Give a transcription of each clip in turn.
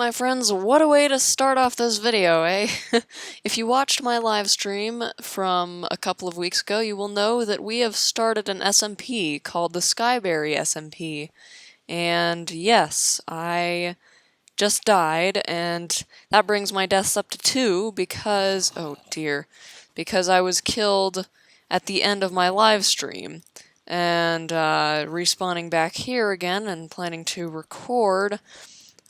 my friends, what a way to start off this video, eh? If you watched my live stream from a couple of weeks ago, you will know that we have started an SMP called the Berry SMP. And yes, I just died, and that brings my deaths up to 2 because, oh dear, because I was killed at the end of my live stream. And respawning back here again and planning to record,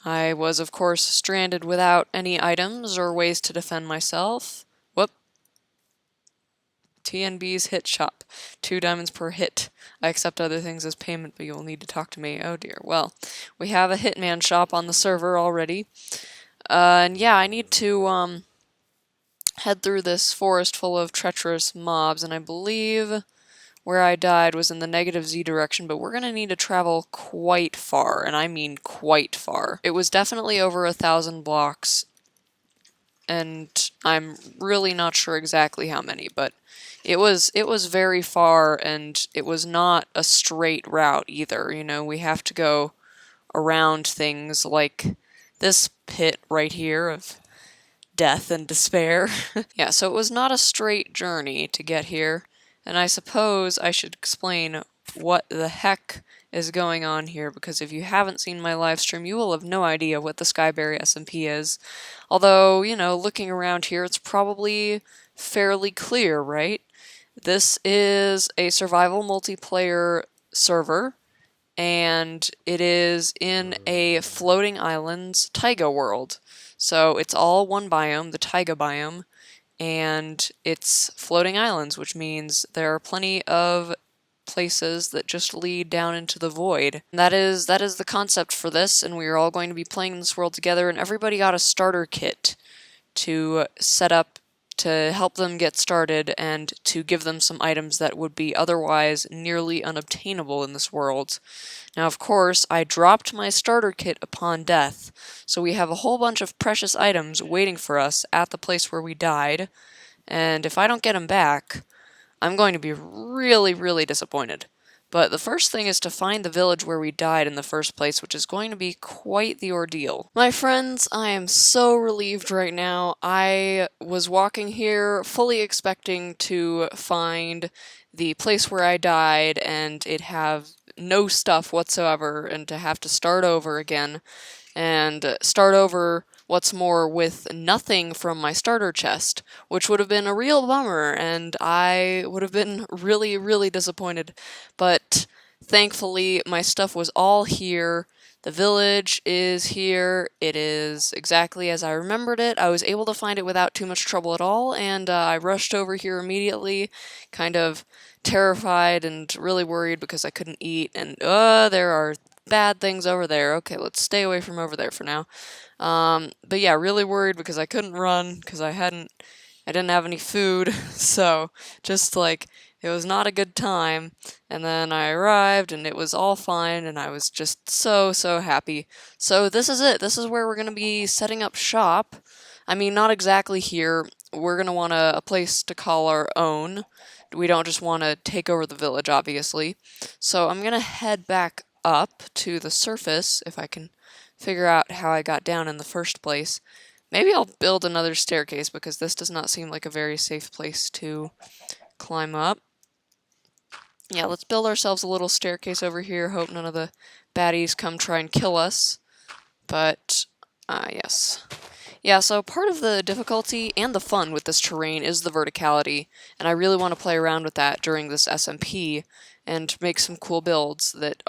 I was, of course, stranded without any items or ways to defend myself. Whoop. TNB's hit shop. 2 diamonds per hit. I accept other things as payment, but you will need to talk to me. Oh dear. Well, we have a hitman shop on the server already. And yeah, I need to head through this forest full of treacherous mobs, and I believe where I died was in the negative Z direction, but we're gonna need to travel quite far, and I mean quite far. It was definitely over 1,000 blocks, and I'm really not sure exactly how many, but it was very far, and it was not a straight route either. You know, we have to go around things like this pit right here of death and despair. Yeah, so it was not a straight journey to get here. And I suppose I should explain what the heck is going on here, because if you haven't seen my live stream, you will have no idea what the Berry SMP is. Although, you know, looking around here, it's probably fairly clear, right? This is a survival multiplayer server, and it is in a floating islands taiga world. So it's all one biome, the taiga biome, and it's floating islands, which means there are plenty of places that just lead down into the void. And that is the concept for this, and we are all going to be playing in this world together, and everybody got a starter kit to set up to help them get started and to give them some items that would be otherwise nearly unobtainable in this world. Now, of course, I dropped my starter kit upon death, so we have a whole bunch of precious items waiting for us at the place where we died, and if I don't get them back, I'm going to be really, really disappointed. But the first thing is to find the village where we died in the first place, which is going to be quite the ordeal. My friends, I am so relieved right now. I was walking here fully expecting to find the place where I died and it have no stuff whatsoever, and to have to start over again, and start over, what's more, with nothing from my starter chest, which would have been a real bummer, and I would have been really, really disappointed. But thankfully, my stuff was all here. The village is here. It is exactly as I remembered it. I was able to find it without too much trouble at all, and I rushed over here immediately, kind of terrified and really worried because I couldn't eat, and there are bad things over there. Okay, let's stay away from over there for now. But yeah, really worried because I couldn't run because I didn't have any food, so just like, it was not a good time. And then I arrived and it was all fine, and I was just so happy. So this is it. This is where we're gonna be setting up shop. I mean, not exactly here. We're gonna want a place to call our own. We don't just want to take over the village, obviously. So I'm gonna head back up to the surface, if I can figure out how I got down in the first place. Maybe I'll build another staircase, because this does not seem like a very safe place to climb up. Yeah, let's build ourselves a little staircase over here. Hope none of the baddies come try and kill us. But, yes. Yeah, so part of the difficulty and the fun with this terrain is the verticality, and I really want to play around with that during this SMP and make some cool builds that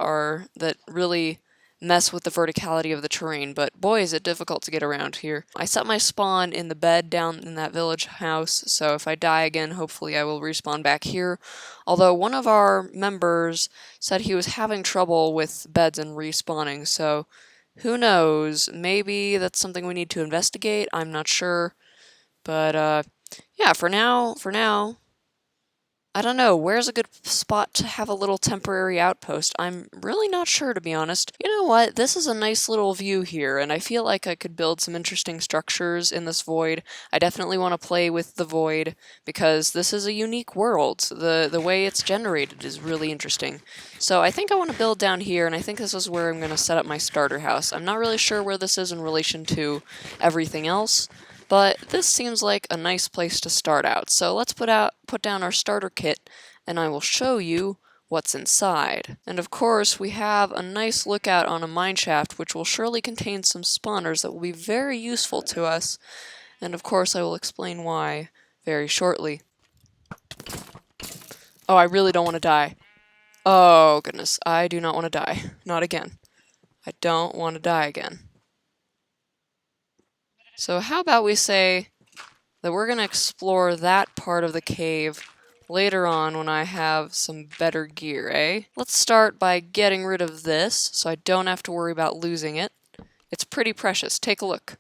really mess with the verticality of the terrain, but boy is it difficult to get around here. I set my spawn in the bed down in that village house, so if I die again, hopefully I will respawn back here. Although one of our members said he was having trouble with beds and respawning, so who knows? Maybe that's something we need to investigate. I'm not sure. But, yeah, for now, I don't know, where's a good spot to have a little temporary outpost? I'm really not sure, to be honest. You know what? This is a nice little view here, and I feel like I could build some interesting structures in this void. I definitely want to play with the void, because this is a unique world. The way it's generated is really interesting. So I think I want to build down here, and I think this is where I'm going to set up my starter house. I'm not really sure where this is in relation to everything else, but this seems like a nice place to start out. So let's put down our starter kit, and I will show you what's inside. And of course, we have a nice lookout on a mineshaft, which will surely contain some spawners that will be very useful to us. And of course, I will explain why very shortly. Oh, I really don't want to die. Oh, goodness. I do not want to die. Not again. I don't want to die again. So how about we say that we're going to explore that part of the cave later on when I have some better gear, eh? Let's start by getting rid of this so I don't have to worry about losing it. It's pretty precious. Take a look.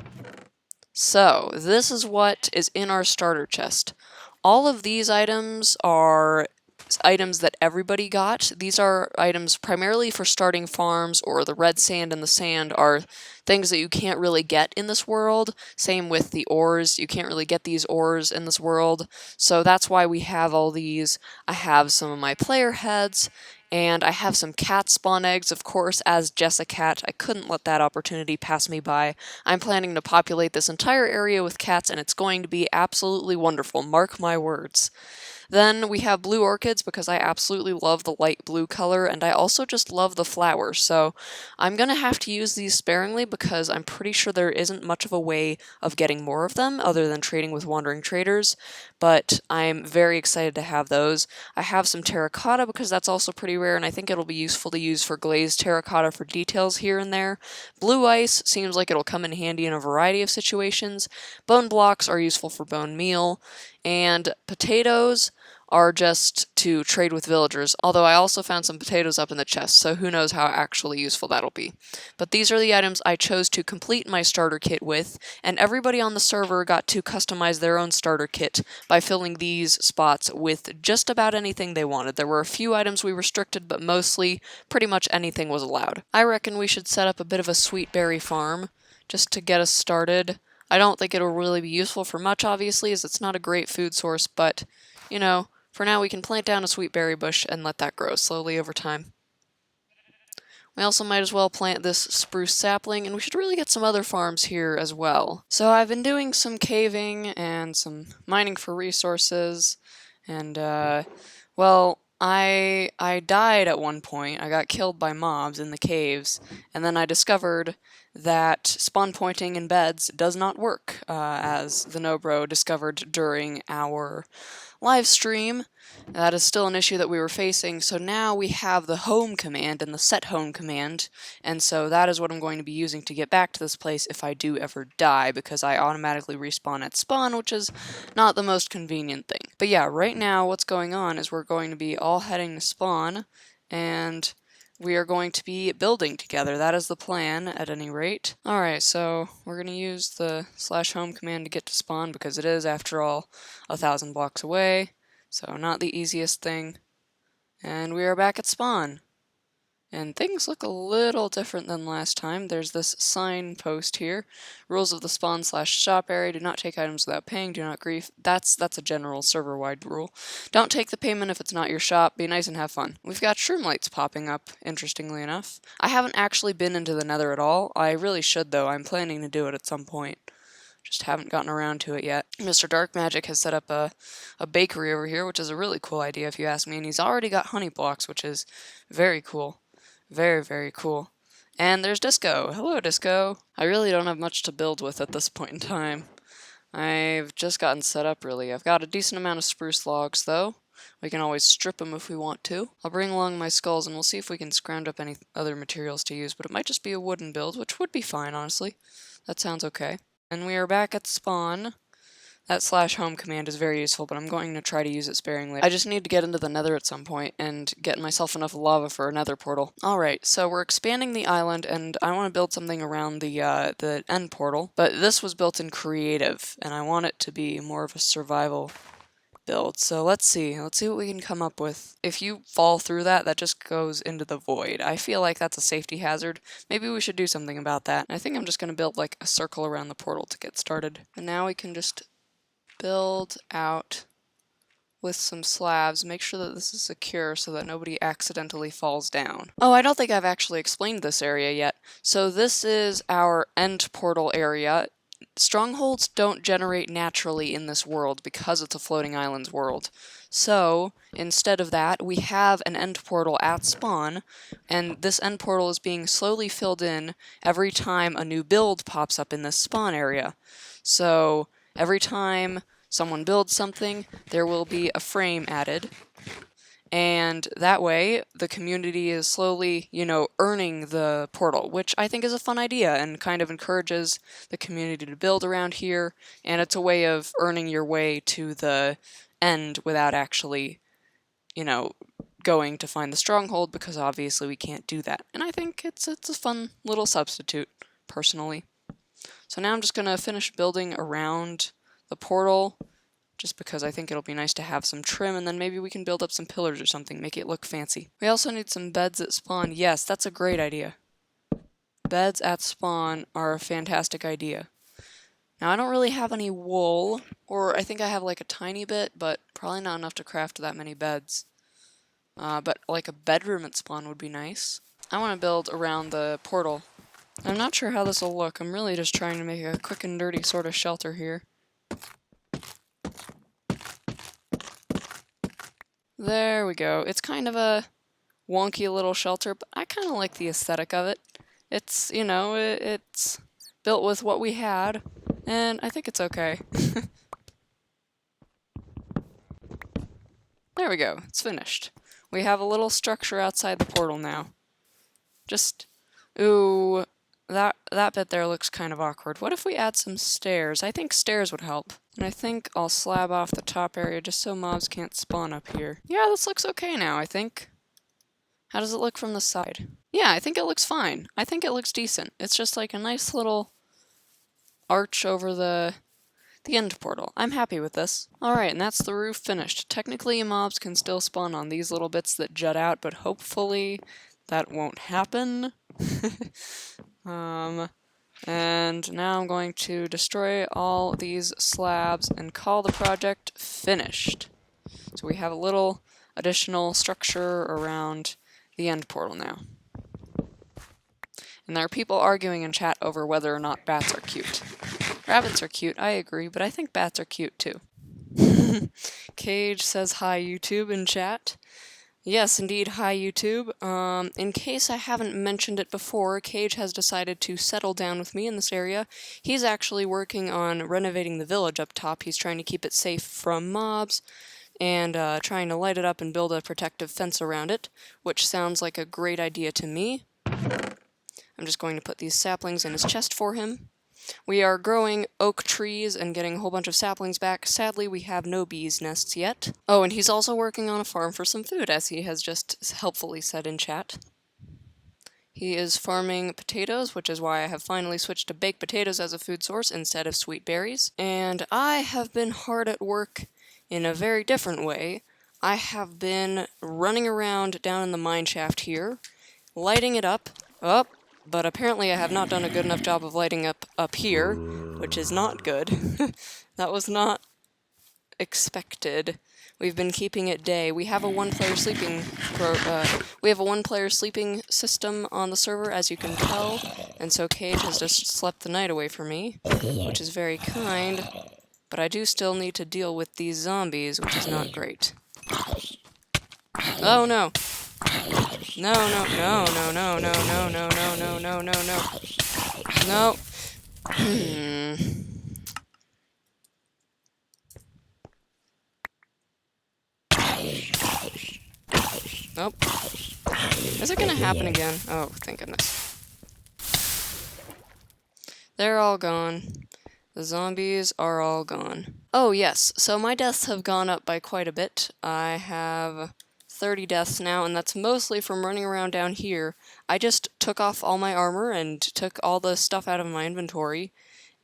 So, this is what is in our starter chest. All of these items are items that everybody got. These are items primarily for starting farms, or the red sand and the sand are things that you can't really get in this world. Same with the ores. You can't really get these ores in this world. So that's why we have all these. I have some of my player heads, and I have some cat spawn eggs, of course, as Jessicat. I couldn't let that opportunity pass me by. I'm planning to populate this entire area with cats, and it's going to be absolutely wonderful. Mark my words. Then we have blue orchids because I absolutely love the light blue color, and I also just love the flowers. So I'm going to have to use these sparingly because I'm pretty sure there isn't much of a way of getting more of them other than trading with wandering traders, but I'm very excited to have those. I have some terracotta because that's also pretty rare, and I think it'll be useful to use for glazed terracotta for details here and there. Blue ice seems like it'll come in handy in a variety of situations. Bone blocks are useful for bone meal, and potatoes are just to trade with villagers, although I also found some potatoes up in the chest, so who knows how actually useful that'll be. But these are the items I chose to complete my starter kit with, and everybody on the server got to customize their own starter kit by filling these spots with just about anything they wanted. There were a few items we restricted, but mostly pretty much anything was allowed. I reckon we should set up a bit of a sweet berry farm just to get us started. I don't think it'll really be useful for much, obviously, as it's not a great food source, but, you know, for now we can plant down a sweet berry bush and let that grow slowly over time. We also might as well plant this spruce sapling, and we should really get some other farms here as well. So I've been doing some caving and some mining for resources, and, well, I died at one point. I got killed by mobs in the caves, and then I discovered that spawn pointing in beds does not work, as the Nobro discovered during our live stream. That is still an issue that we were facing, so now we have the home command and the set home command, and so that is what I'm going to be using to get back to this place if I do ever die, because I automatically respawn at spawn, which is not the most convenient thing. But yeah, right now what's going on is we're going to be all heading to spawn, and we are going to be building together. That is the plan, at any rate. Alright, so we're going to use the /home command to get to spawn, because it is, after all, 1,000 blocks away, so not the easiest thing. And we are back at spawn. And things look a little different than last time. There's this signpost here. Rules of the spawn/shop area. Do not take items without paying. Do not grief. That's a general server-wide rule. Don't take the payment if it's not your shop. Be nice and have fun. We've got shroom lights popping up, interestingly enough. I haven't actually been into the nether at all. I really should, though. I'm planning to do it at some point. Just haven't gotten around to it yet. Mr. Dark Magic has set up a bakery over here, which is a really cool idea if you ask me, and he's already got honey blocks, which is very cool. Very, very cool. And there's Disco. Hello, Disco. I really don't have much to build with at this point in time. I've just gotten set up, really. I've got a decent amount of spruce logs, though. We can always strip them if we want to. I'll bring along my skulls, and we'll see if we can scrounge up any other materials to use, but it might just be a wooden build, which would be fine, honestly. That sounds okay. And we are back at spawn. That /home command is very useful, but I'm going to try to use it sparingly. I just need to get into the nether at some point and get myself enough lava for a nether portal. Alright, so we're expanding the island, and I want to build something around the end portal, but this was built in creative, and I want it to be more of a survival build. So let's see what we can come up with. If you fall through that, that just goes into the void. I feel like that's a safety hazard. Maybe we should do something about that. I think I'm just gonna build like a circle around the portal to get started. And now we can just build out with some slabs, make sure that this is secure so that nobody accidentally falls down. Oh, I don't think I've actually explained this area yet. So this is our end portal area. Strongholds don't generate naturally in this world because it's a floating islands world. So, instead of that, we have an end portal at spawn, and this end portal is being slowly filled in every time a new build pops up in this spawn area. So, every time someone builds something, there will be a frame added, and that way the community is slowly, earning the portal, which I think is a fun idea and kind of encourages the community to build around here, and it's a way of earning your way to the end without actually, going to find the stronghold, because obviously we can't do that. And I think it's a fun little substitute, personally. So now I'm just going to finish building around the portal, just because I think it'll be nice to have some trim, and then maybe we can build up some pillars or something, make it look fancy. We also need some beds at spawn. Yes, that's a great idea. Beds at spawn are a fantastic idea. Now, I don't really have any wool, or I think I have like a tiny bit, but probably not enough to craft that many beds. But like a bedroom at spawn would be nice. I want to build around the portal. I'm not sure how this will look. I'm really just trying to make a quick and dirty sort of shelter here. There we go. It's kind of a wonky little shelter, but I kind of like the aesthetic of it. It's, it's built with what we had, and I think it's okay. There we go. It's finished. We have a little structure outside the portal now. Ooh, that bit there looks kind of awkward. What if we add some stairs? I think stairs would help. And I think I'll slab off the top area just so mobs can't spawn up here. Yeah, this looks okay now, I think. How does it look from the side? Yeah, I think it looks fine. I think it looks decent. It's just like a nice little arch over the end portal. I'm happy with this. Alright, and that's the roof finished. Technically, mobs can still spawn on these little bits that jut out, but hopefully that won't happen. And now I'm going to destroy all these slabs and call the project finished. So we have a little additional structure around the end portal now. And there are people arguing in chat over whether or not bats are cute. Rabbits are cute, I agree, but I think bats are cute too. Cage says hi YouTube in chat. Yes, indeed, hi YouTube. In case I haven't mentioned it before, Cage has decided to settle down with me in this area. He's actually working on renovating the village up top. He's trying to keep it safe from mobs, and trying to light it up and build a protective fence around it, which sounds like a great idea to me. I'm just going to put these saplings in his chest for him. We are growing oak trees and getting a whole bunch of saplings back. Sadly, we have no bees' nests yet. Oh, and he's also working on a farm for some food, as he has just helpfully said in chat. He is farming potatoes, which is why I have finally switched to baked potatoes as a food source instead of sweet berries. And I have been hard at work in a very different way. I have been running around down in the mine shaft here, lighting it up. But apparently I have not done a good enough job of lighting up here, which is not good. That was not expected. We've been keeping it day. We have a one-player sleeping system on the server, as you can tell, and so Cage has just slept the night away from me, which is very kind. But I do still need to deal with these zombies, which is not great. Oh no! No, no, no, no, no, no, no, no, no, no, no, no, no. No. Nope. Is it gonna happen again? Oh, thank goodness. They're all gone. The zombies are all gone. Oh, yes. So my deaths have gone up by quite a bit. I have 30 deaths now, and that's mostly from running around down here. I just took off all my armor and took all the stuff out of my inventory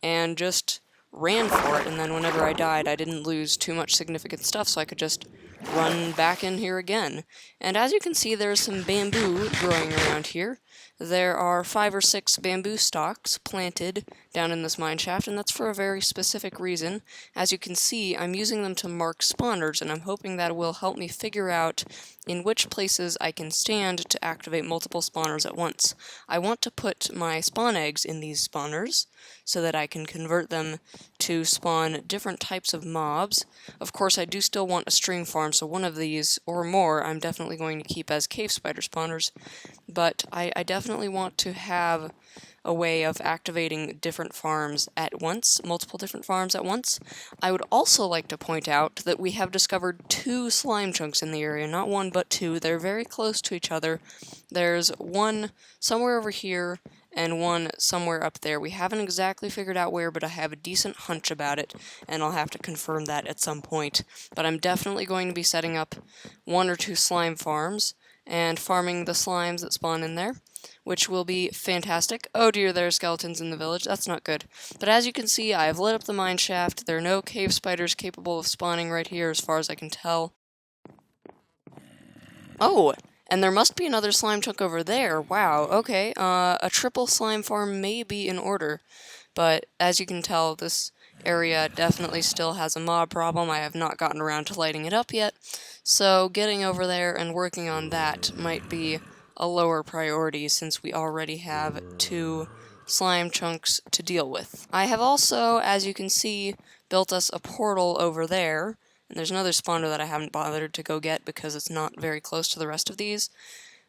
and just ran for it, and then whenever I died, I didn't lose too much significant stuff, so I could just run back in here again. And as you can see, there's some bamboo growing around here. There are 5 or 6 bamboo stalks planted down in this mine shaft, and that's for a very specific reason. As you can see, I'm using them to mark spawners, and I'm hoping that will help me figure out in which places I can stand to activate multiple spawners at once. I want to put my spawn eggs in these spawners so that I can convert them to spawn different types of mobs. Of course, I do still want a string farm, so one of these or more I'm definitely going to keep as cave spider spawners, but I definitely want to have a way of activating different farms at once, multiple different farms at once. I would also like to point out that we have discovered 2 slime chunks in the area, not 1 but 2. They're very close to each other. There's one somewhere over here and one somewhere up there. We haven't exactly figured out where, but I have a decent hunch about it, and I'll have to confirm that at some point. But I'm definitely going to be setting up 1 or 2 slime farms and farming the slimes that spawn in there, which will be fantastic. Oh dear, there are skeletons in the village. That's not good. But as you can see, I have lit up the mine shaft. There are no cave spiders capable of spawning right here as far as I can tell. Oh, and there must be another slime chunk over there. Wow, okay. A triple slime farm may be in order, but as you can tell, this area definitely still has a mob problem. I have not gotten around to lighting it up yet, so getting over there and working on that might be a lower priority since we already have 2 slime chunks to deal with. I have also, as you can see, built us a portal over there, and there's another spawner that I haven't bothered to go get because it's not very close to the rest of these.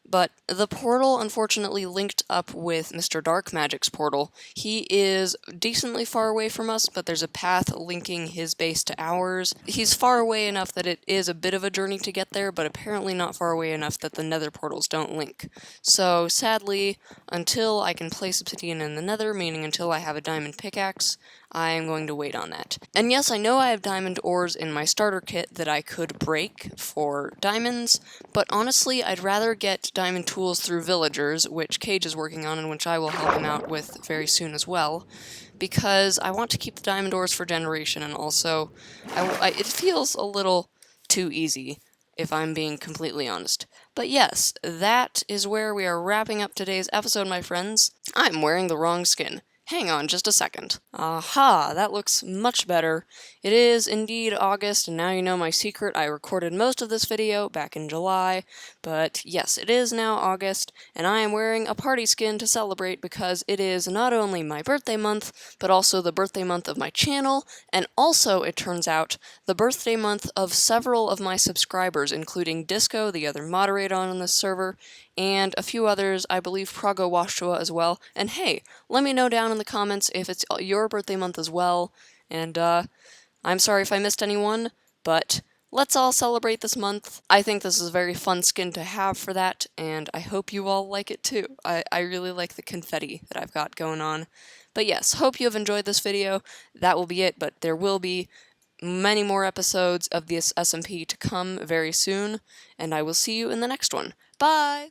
But the portal, unfortunately, linked up with Mr. Dark Magic's portal. He is decently far away from us, but there's a path linking his base to ours. He's far away enough that it is a bit of a journey to get there, but apparently not far away enough that the nether portals don't link. So, sadly, until I can place obsidian in the nether, meaning until I have a diamond pickaxe, I am going to wait on that. And yes, I know I have diamond ores in my starter kit that I could break for diamonds, but honestly, I'd rather get diamond tools through villagers, which Cage is working on and which I will help him out with very soon as well, because I want to keep the diamond ores for generation, and also, it feels a little too easy, if I'm being completely honest. But yes, that is where we are wrapping up today's episode, my friends. I'm wearing the wrong skin. Hang on just a second. Aha, that looks much better. It is indeed August, and now you know my secret. I recorded most of this video back in July, but yes, it is now August, and I am wearing a party skin to celebrate because it is not only my birthday month, but also the birthday month of my channel, and also, it turns out, the birthday month of several of my subscribers, including Disco, the other moderator on this server, and a few others, I believe Prago Washua as well. And hey, let me know down in the comments if it's your birthday month as well, and I'm sorry if I missed anyone, but let's all celebrate this month. I think this is a very fun skin to have for that, and I hope you all like it too. I really like the confetti that I've got going on. But yes, hope you have enjoyed this video. That will be it, but there will be many more episodes of this SMP to come very soon, and I will see you in the next one. Bye!